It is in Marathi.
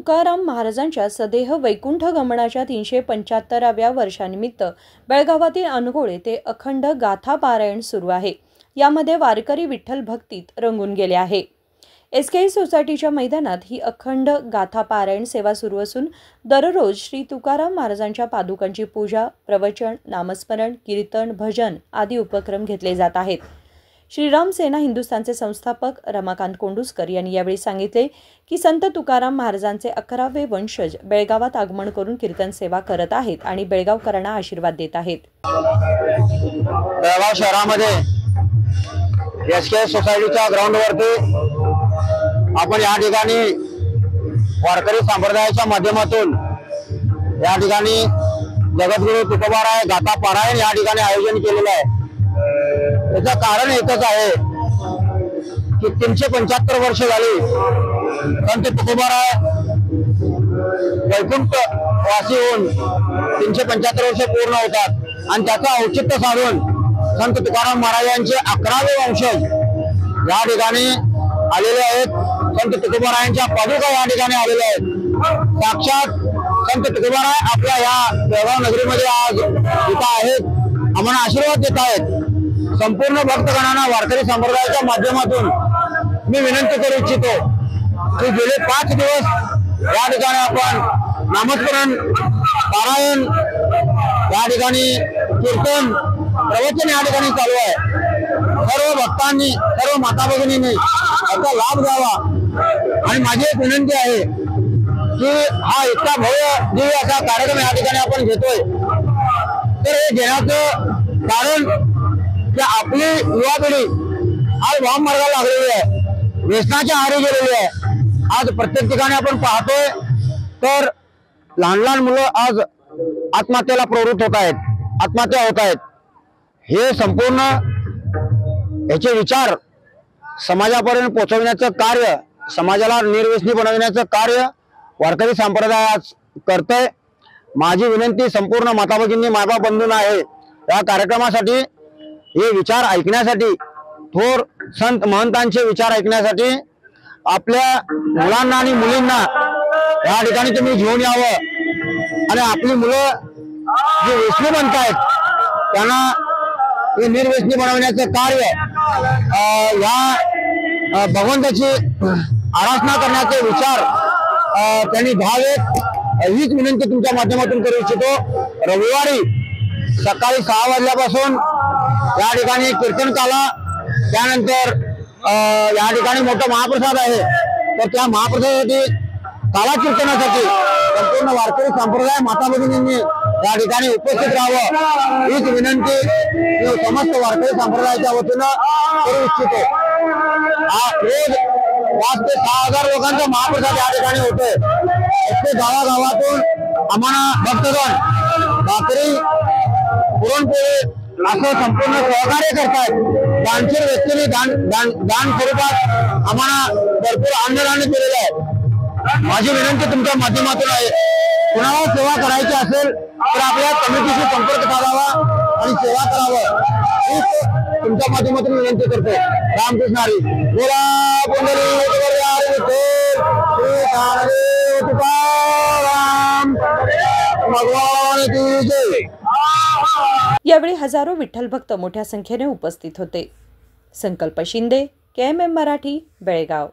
तुकाराम महाराजांच्या सदेह वैकुंठ गमनाच्या 375व्या वर्षानिमित्त बेळगावातील अनगोळ येथे अखंड गाथा पारायण सुरू आहे। यामध्ये वारकरी विठ्ठल भक्तीत रंगून गेले आहे। एसकेई सोसायटीच्या मैदानात ही अखंड गाथा पारायण सेवा सुरू असून दररोज श्री तुकाराम महाराजांच्या पादुकांची पूजा, प्रवचन, नामस्मरण, कीर्तन, भजन आदी उपक्रम घेतले जात आहेत। श्रीराम सेना हिंदुस्थानचे संस्थापक रमाकांत कोंडुस्कर यांनी यावेळी सांगितले की संत तुकाराम महाराजांचे 11वे वंशज बेळगावात आगमन करून कीर्तन सेवा करत आहेत आणि बेळगावकरांना आशीर्वाद देत आहेत। बेळगाव शहरामध्ये एसके सोसायटीच्या ग्राउंडवरती आपण या ठिकाणी वारकरी संप्रदायाच्या माध्यमातून या ठिकाणी जगद्गुरु तुकोबाराय गाथा पारायण या ठिकाणी आयोजन केलेलं आहे। याचं कारण एकच आहे की 375 वर्ष झाली संत तुकोबाराय वैकुंठ वासी होऊन 375 वर्ष पूर्ण होतात आणि त्याचं औचित्य साधून संत तुकाराम महाराजांचे 11वे वंशज या ठिकाणी आलेले आहेत। संत तुकोबारायांच्या पादुका या ठिकाणी आलेल्या आहेत। साक्षात संत तुकोबाराय आपल्या या बेळगाव नगरीमध्ये आज इथं आहेत, आम्हाला आशीर्वाद देत आहेत। संपूर्ण भक्तगणांना वारकरी संप्रदायाच्या माध्यमातून मी विनंती करू इच्छितो की गेले 5 दिवस या ठिकाणी आपण नामस्मरण, पारायण या ठिकाणी, कीर्तन, प्रवचन या ठिकाणी चालू आहे। सर्व भक्तांनी, सर्व माता भगिनींनी याचा लाभ घ्यावा आणि माझी एक विनंती आहे की हा इतका भव्य दिव्य असा कार्यक्रम या ठिकाणी आपण घेतोय, तर हे घेण्याचं कारण की आपली युवा पिढी आज वाम मार्गाला लागलेली आहे, व्यसनाच्या आहारी गेलेली आहे। आज प्रत्येक ठिकाणी आपण पाहतोय तर लहान लहान मुलं आज आत्महत्येला प्रवृत्त होत आहेत, आत्महत्या होत आहेत। हे संपूर्ण याचे विचार समाजापर्यंत पोहोचवण्याचं कार्य, समाजाला निर्व्यसनी बनवण्याचं कार्य वारकरी संप्रदाय आज करतोय। माझी विनंती संपूर्ण माता भगिनी, मायबाप बंधूंना आहे, या कार्यक्रमासाठी हे विचार ऐकण्यासाठी, थोर संत महंतांचे विचार ऐकण्यासाठी आपल्या मुलांना आणि मुलींना या ठिकाणी तुम्ही घेऊन यावं आणि आपली मुलं जे व्यसनी बनतायत त्यांना हे निर्व्यसनी बनवण्याचं कार्य या भगवंताची आराधना करण्याचे विचार त्यांनी घ्यावेत, हीच विनंती तुमच्या माध्यमातून करू इच्छितो। रविवारी सकाळी 6 वाजल्यापासून या ठिकाणी कीर्तन काला, त्यानंतर या ठिकाणी मोठा महाप्रसाद आहे, तर त्या महाप्रसादासाठी, काला कीर्तनासाठी संपूर्ण वारकरी संप्रदाय माता भगिनींनी या ठिकाणी उपस्थित राहावं, हीच विनंती मी समस्त वारकरी संप्रदायाच्या वतीनं करू इच्छितो। रोज 5 ते 6,000 लोकांचा महाप्रसाद या ठिकाणी होतोय। प्रत्येक गावागावातून आम्हाला भक्तगण भाकरी, पुरणपोळी असं संपूर्ण सहकार्य करतायत। दानशूर व्यक्तीने दान स्वरूपात आम्हाला भरपूर अन्नदान केलेलं आहे। माझी विनंती तुमच्या माध्यमातून आहे, कुणाला सेवा करायची असेल तर आपल्या कमिटीशी संपर्क साधावा आणि सेवा करावं, हीच तुमच्या माध्यमातून विनंती करतो। रामकृष्ण हरी, बोला भगवान की जय। यावेळी हजारो विठ्ठल भक्त मोठ्या संख्येने उपस्थित होते। संकल्प शिंदे, KMM मराठी, बेळगाव।